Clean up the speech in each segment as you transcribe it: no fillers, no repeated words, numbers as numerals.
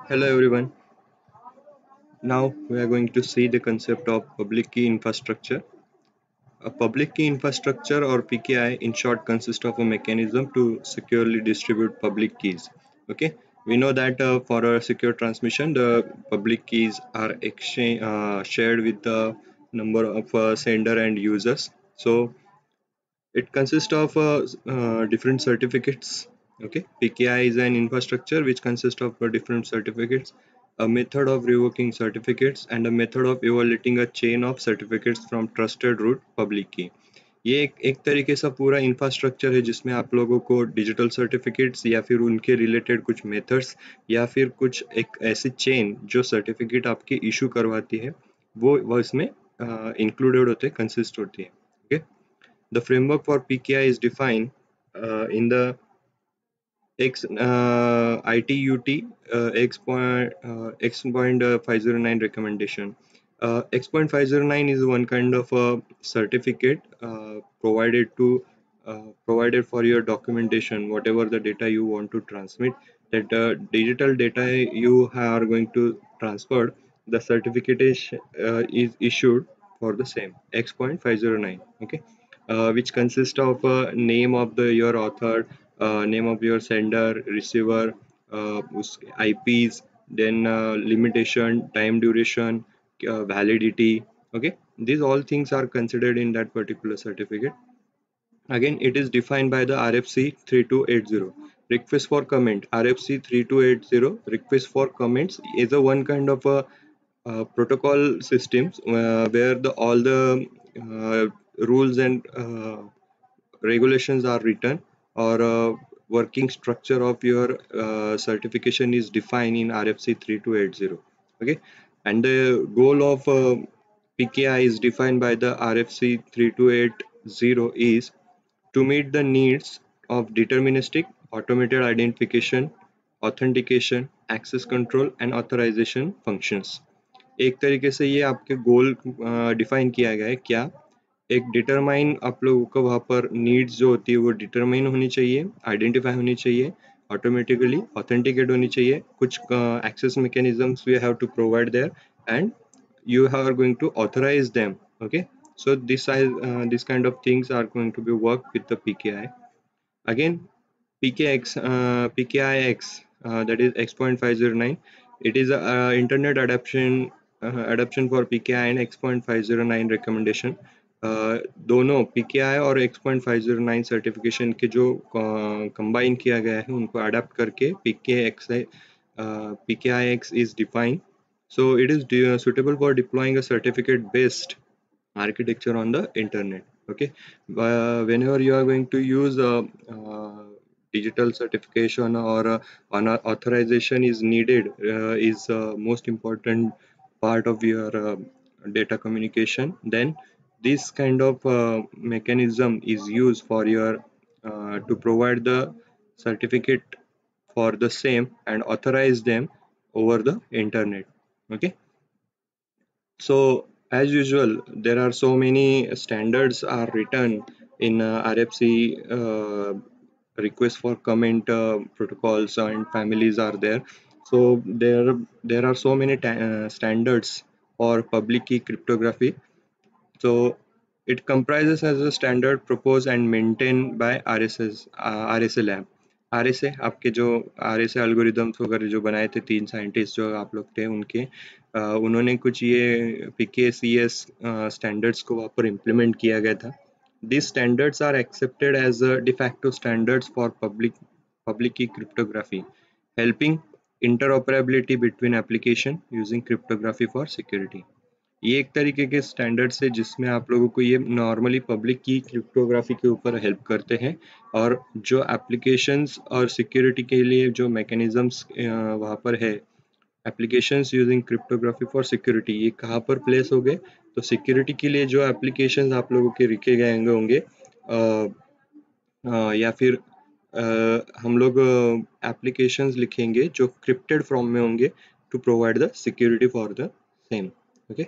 Hello everyone. Now we are going to see the concept of public key infrastructure. A public key infrastructure or PKI in short consists of a mechanism to securely distribute public keys. Okay, we know that for a secure transmission, the public keys are shared with the number of sender and users. So it consists of different certificates. Okay, PKI is an infrastructure which consists of different certificates, a method of revoking certificates, and a method of evaluating a chain of certificates from trusted root public key. ये एक तरीके से पूरा infrastructure है जिसमें आप लोगों को डिजिटल सर्टिफिकेट्स या फिर उनके रिलेटेड कुछ मेथड्स या फिर कुछ एक ऐसी चेन जो सर्टिफिकेट आपकी इशू करवाती है वो इसमें इंक्लूडेड होते कंसिस्ट होती है. Okay, the framework for PKI is defined in the ITUT X.509 recommendation. X.509 is one kind of a certificate provided for your documentation, whatever the data you want to transmit. That digital data you are going to transfer, the certificate is issued for the same X.509. Okay, which consists of name of your author, name of your sender, receiver, IPs, then limitation, time duration, validity. Okay, these all things are considered in that particular certificate. Again, it is defined by the RFC 3280. Request for comment. RFC 3280 request for comments is a one kind of a protocol systems where all the rules and regulations are written, or working structure of your certification is defined in RFC 3280. Okay, and the goal of PKI is defined by the RFC 3280 is to meet the needs of deterministic automated identification, authentication, access control and authorization functions. एक तरीके से ये आपके गोल define किया गया है क्या. एक डिटरमाइन आप लोगों को वहाँ पर नीड्स जो होती है वो डिटरमाइन होनी चाहिए, आइडेंटिफाई होनी चाहिए, ऑटोमेटिकली ऑथेंटिकेट होनी चाहिए, कुछ access mechanisms we have to provide there, and you are going to authorize them. Okay, so this kind of things are going to be worked with the PKI. Again, PKIX, that is X.509. It is a internet adaptation for PKI and X.509 recommendation. दोनों PKI और X.509 certification के जो combine किया गया है उनको adapt करके PKIX is defined. So it is suitable for deploying a certificate based architecture on the internet. Okay, whenever you are going to use digital certification or an authorization is needed, is most important part of your data communication, then this kind of mechanism is used for your to provide the certificate for the same and authorize them over the internet. Okay, so as usual, there are so many standards are written in RFC request for comment protocols and families are there. So there are so many standards for public key cryptography. So it comprises as a standard proposed and maintained by RSA Lab. RSA आपके जो RSA algorithms वगैरह जो बनाए थे तीन scientist जो आप लोग थे उनके उन्होंने कुछ ये PKCS standards को वहाँ पर implement किया गया था. These standards are accepted as de facto standards for public key cryptography, helping interoperability between application using cryptography for security. ये एक तरीके के स्टैंडर्ड्स है जिसमें आप लोगों को ये नॉर्मली पब्लिक की क्रिप्टोग्राफी के ऊपर हेल्प करते हैं, और जो एप्लीकेशंस और सिक्योरिटी के लिए जो मैकेनिज्म्स वहाँ पर है, applications using cryptography for security, ये कहाँ पर प्लेस हो गए, तो सिक्योरिटी के लिए जो एप्लीकेशंस आप लोगों के लिखे गए होंगे या फिर हम लोग एप्लीकेशंस लिखेंगे जो क्रिप्टेड फॉर्म में होंगे to provide the security for the same. Okay,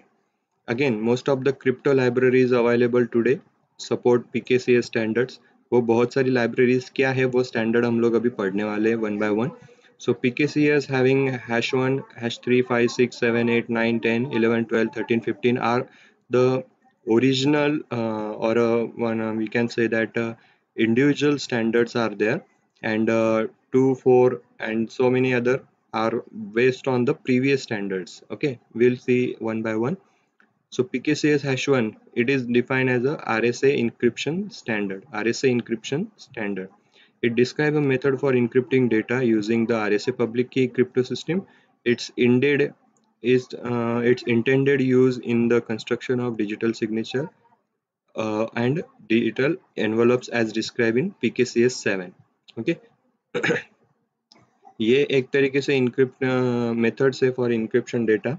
again most of the crypto libraries available today support PKCS standards. वो बहुत सारी लाइब्रेरीज क्या है वो स्टैंडर्ड हम लोग अभी पढ़ने वाले हैं one by one. So PKCS having hash 1, hash 3, 5, 6, 7, 8, 9, 10, 11, 12, 13, 15 are the original or one we can say that individual standards are there, and 2, 4 and so many other are based on the previous standards. Okay, we'll see one by one. So PKCS hash 1, it is defined as a RSA encryption standard. RSA encryption standard. It describes a method for encrypting data using the RSA public key crypto system. Its indeed is its intended use in the construction of digital signature and digital envelopes as described in PKCS 7. Okay, ये एक तरीके से encrypt methods है for encryption data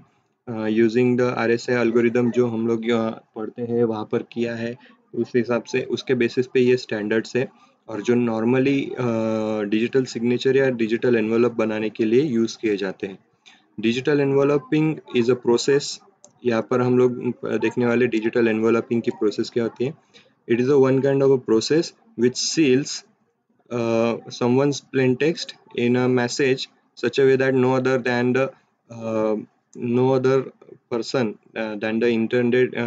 using the RSA algorithm जो हम लोग पढ़ते हैं वहाँ पर किया है, उस हिसाब से उसके बेसिस पे ये स्टैंडर्ड्स है, और जो नॉर्मली डिजिटल सिग्नेचर या डिजिटल एनवलप बनाने के लिए यूज़ किए जाते हैं। Digital enveloping is a process. यहाँ पर हम लोग देखने वाले डिजिटल एनवलपिंग की प्रोसेस क्या होती है। It is a one kind of a process which seals someone's plain text in a message such a way that uh, no other person than the intended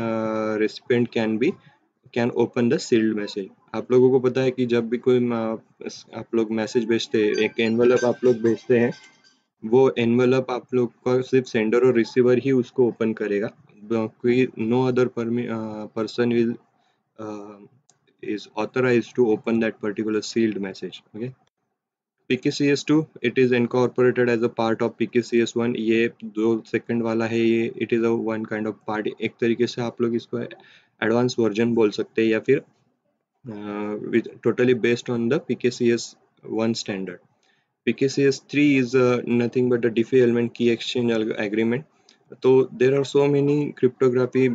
recipient can open the sealed message। आप लोगों को पता है कि जब भी कोई आप लोग मैसेज भेजते हैं, एक एनवलप आप लोग भेजते हैं, वो एनवलप आप लोग का सिर्फ सेंडर और रिसीवर ही उसको ओपन करेगा, कोई no other person will is authorized to open that particular sealed message. Okay, PKCS2 it is incorporated as a part of PKCS1। ये 2 सेकंड वाला है, ये it is a one kind of part। एक तरीके से आप लोग इसको एडवांस वर्जन बोल सकते हैं या फिर totally based on the PKCS1 standard। PKCS3 is nothing but a DeFi element key exchange agreement। तो there are so many cryptography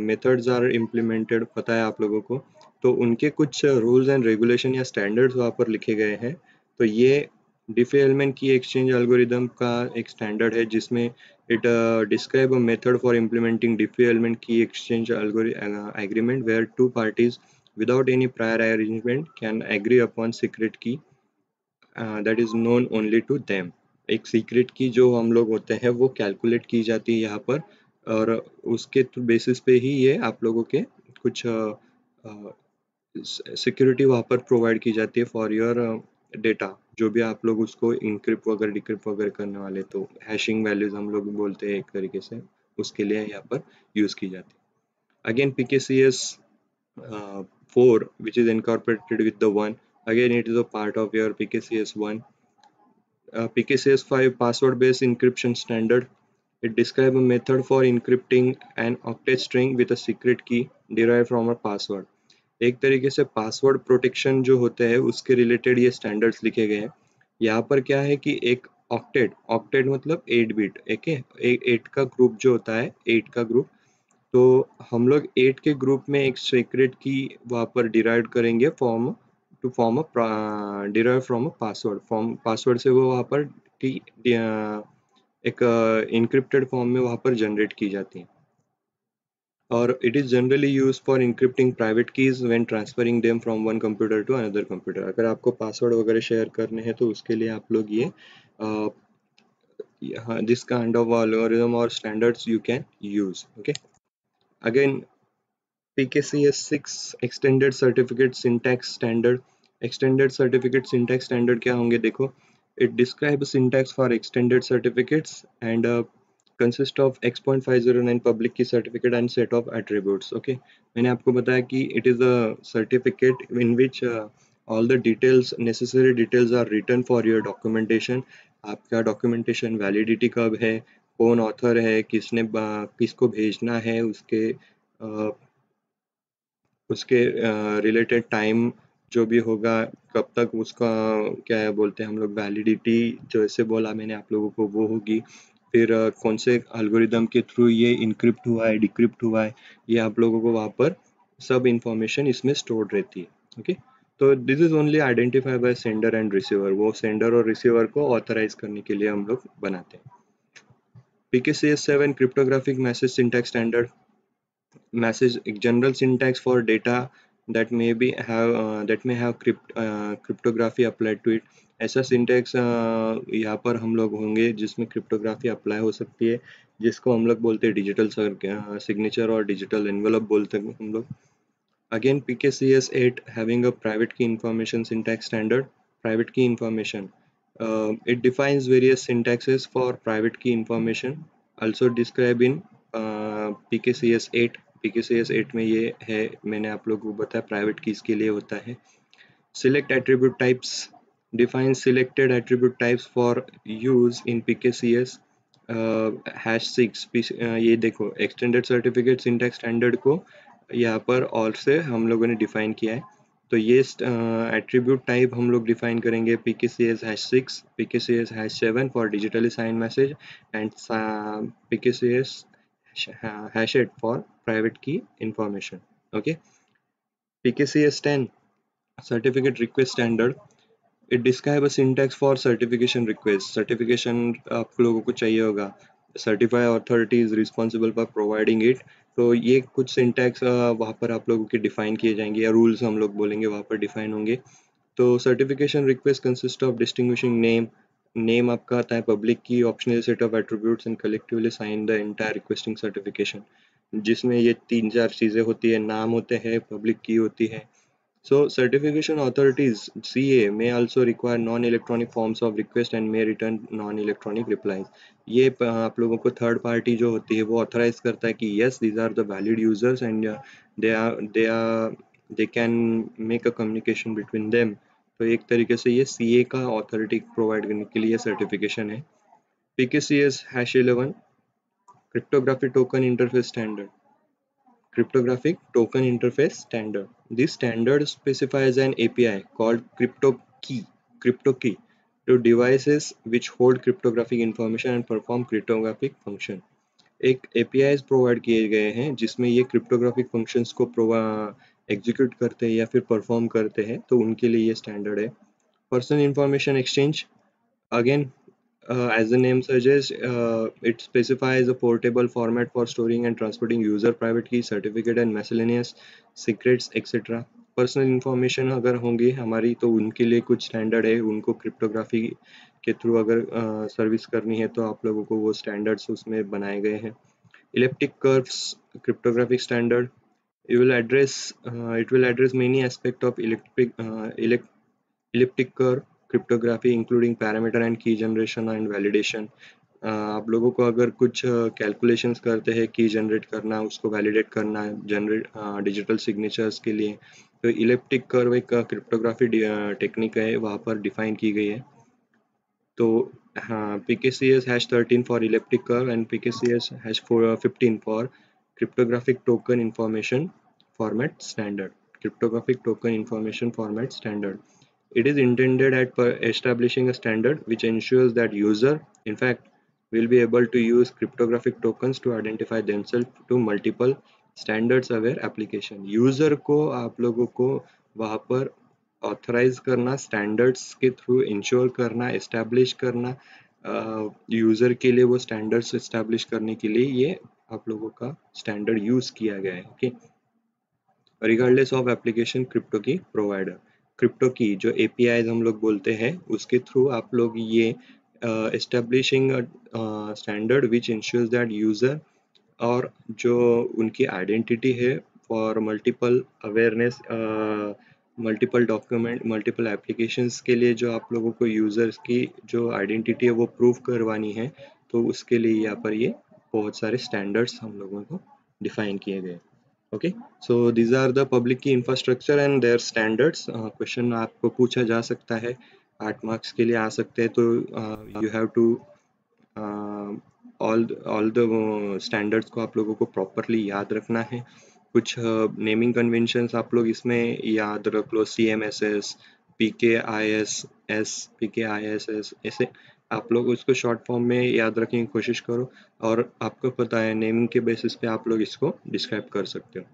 methods are implemented, पता है आप लोगों को, तो उनके कुछ रूल्स एंड रेगुलेशन या स्टैंडर्ड्स वहाँ पर लिखे गए हैं। तो ये Diffie Hellman key exchange algorithm का एक स्टैंडर्ड है जिसमें it describe a method for implementing Diffie Hellman key exchange agreement where two parties without any prior arrangement can agree upon secret key that is known only to them। एक secret की जो हम लोग होते हैं वो कैलकुलेट की जाती है यहाँ पर, और उसके बेसिस पे ही ये आप लोगों के कुछ सिक्योरिटी वहाँ पर प्रोवाइड की जाती है फॉर योर डेटा, जो भी आप लोग उसको इनक्रिप्ट वगैरह डिक्रिप्ट वगैरह करने वाले, तो हैशिंग वैल्यूज हम लोग बोलते हैं एक तरीके से, उसके लिए यहाँ पर यूज़ की जाती है। Again PKCS 4 which is incorporated with the 1, again it is a part of your PKCS 1। PKCS 5 password based encryption standard, it describes a method for encrypting an octet string with a secret key derived from a password। एक तरीके से password protection जो होते हैं उसके related ये standards लिखे गए हैं। यहाँ पर क्या है कि एक ऑक्टेट, ऑक्टेट मतलब 8 बिट, एक है 8 का ग्रुप जो होता है, 8 का ग्रुप, तो हम लोग 8 के ग्रुप में एक सीक्रेट की वहाँ पर डिराइव करेंगे form to form a derive from a password, form password से वो वहाँ पर एक इनक्रिप्टेड फॉर्म में वहाँ पर जनरेट की जाती है, और it is generally used for encrypting private keys when transferring them from one computer to another computer। अगर आपको पासवर्ड वगैरह शेयर करने हैं तो उसके लिए आप लोग ये this kind of algorithm or standards you can use। Okay, again PKCS 6 extended certificate syntax standard। extended certificate syntax standard क्या होंगे देखो, it describes syntax for extended certificates and consist of X.509 public key certificate and set of attributes। okay, मैंने आपको बताया कि it is a certificate in which all the details, necessary details are written for your documentation। आपका documentation validity कब है, कौन author है, किसने किसको भेजना है, उसके रिलेटेड टाइम जो भी होगा, कब तक उसका क्या है बोलते हैं हम लोग वैलिडिटी, जैसे बोला मैंने आप लोगों को वो होगी, फिर कौन से एल्गोरिदम के थ्रू ये इनक्रिप्ट हुआ है, डिक्रिप्ट हुआ है, ये आप लोगों को वहाँ पर सब इंफॉर्मेशन इसमें स्टोर्ड रहती है। ओके, तो this is only identify bye sender and receiver, वो सेंडर और रिसीवर को ऑथराइज करने के लिए हम लोग बनाते हैं। PKCS 7 cryptographic message syntax standard। message general syntax for data that may have cryptography applied to it, ऐसा सिंटेक्स यहाँ पर हम लोग होंगे जिसमें क्रिप्टोग्राफी अप्लाई हो सकती है, जिसको हम लोग बोलते हैं डिजिटल सिग्नेचर और डिजिटल एनवेलप बोलते हैं हम लोग। Again, PKCS 8 having a private key information syntax standard. Private key information. It defines various syntaxes for private key information. Also described in PKCS 8. PKCS 8 में ये है, मैंने आप लोगों को बताया प्राइवेट कीज के लिए होता है। Select attribute types. Define selected attribute types for use in PKCS. #6 ये देखो एक्सटेंडेड सर्टिफिकेट सिंटैक्स स्टैंडर्ड को यहाँ पर और से हम लोगों ने डिफाइन किया है। तो ये एट्रीब्यूट टाइप हम लोग डिफाइन करेंगे PKCS #6, PKCS #7 for digitally sign message and PKCS #8 for private key information. Okay, PKCS 10 certificate request standard. It describe a syntax for certification request. Certification आप लोगों को चाहिए होगा, certify authority is responsible for providing it. तो ये कुछ syntax वहाँ पर आप लोगों के define किए जाएंगे, या rules हम लोग बोलेंगे वहाँ पर define होंगे। तो certification request consist of distinguishing name आपका आता है public key, optional set of attributes and collectively sign the entire requesting certification, जिसमें ये 3-4 चीज़ें होती है, नाम होते हैं, public key होती है। So certification authorities CA may also require non-electronic forms of request and may return non-electronic replies. ये आप लोगों को थर्ड पार्टी जो होती है वो ऑथराइज करता है कि yes these are the valid users and they can make a communication between them. तो एक तरीके से ये CA का ऑथोरिटी प्रोवाइड करने के लिए सर्टिफिकेशन है। PKCS #11 cryptography token interface standard. Cryptographic Token Interface Standard. This standard specifies an API called CryptoKey to devices which hold cryptographic information and perform cryptographic function. एक APIs प्रोवाइड किए गए हैं जिसमें ये क्रिप्टोग्राफिक फंक्शंस को execute करते हैं या फिर परफॉर्म करते हैं, तो उनके लिए ये स्टैंडर्ड है। Personal information exchange, again as the name suggests, it specifies a portable format for storing and transporting user private key, certificate and miscellaneous secrets etc. Personal information अगर होंगी हमारी तो उनके लिए कुछ स्टैंडर्ड है, उनको क्रिप्टोग्राफी के थ्रू अगर सर्विस करनी है तो आप लोगों को वो स्टैंडर्ड्स उसमें बनाए गए हैं। Elliptic curves cryptographic standard, it will address many aspects of elliptic curve cryptography including parameter and key generation and validation. आप लोगों को अगर कुछ कैलकुलेशंस करते हैं, की जनरेट करना, उसको वैलिडेट करना, जनरेट डिजिटल सिग्नेचर्स के लिए, तो इलिप्टिक कर्व एक क्रिप्टोग्राफी टेक्निक है, वहाँ पर डिफाइन की गई है। तो हाँ, PKCS #13 for elliptic curve and PKCS #15 for cryptographic token information format standard. Cryptographic token information format standard. It is intended at establishing a standard which ensures that user, in fact, will be able to use cryptographic tokens to identify themselves to multiple standards aware application. User को आप लोगों को वहाँ पर authorise करना, standards के through ensure करना, establish करना, यूज़र के लिए वो स्टैंडर्ड्स एस्टैब्लिश करने के लिए ये आप लोगों का स्टैंडर्ड यूज़ किया गया है। Okay, regardless of application crypto की प्रोवाइडर, क्रिप्टो की जो APIs हम लोग बोलते हैं उसके थ्रू आप लोग ये establishing standard which insures that user और जो उनकी आइडेंटिटी है for multiple awareness, multiple document, multiple applications के लिए जो आप लोगों को यूज़र्स की जो आइडेंटिटी है वो प्रूव करवानी है, तो उसके लिए यहाँ पर ये बहुत सारे स्टैंडर्ड्स हम लोगों को डिफाइन किए गए। Okay, so these are the public key infrastructure and their standards. Question आपको पूछा जा सकता है, 8 मार्क्स के लिए आ सकते हैं, तो you have to all the standards को आप लोगों को प्रॉपरली याद रखना है। कुछ नेमिंग कन्वेंशंस आप लोग इसमें याद रख लो, CMSS, PKISS, PKISS, ऐसे आप लोग उसको शॉर्ट फॉर्म में याद रखने की कोशिश करो, और आपको पता है नेमिंग के बेसिस पे आप लोग इसको डिस्क्राइब कर सकते हो।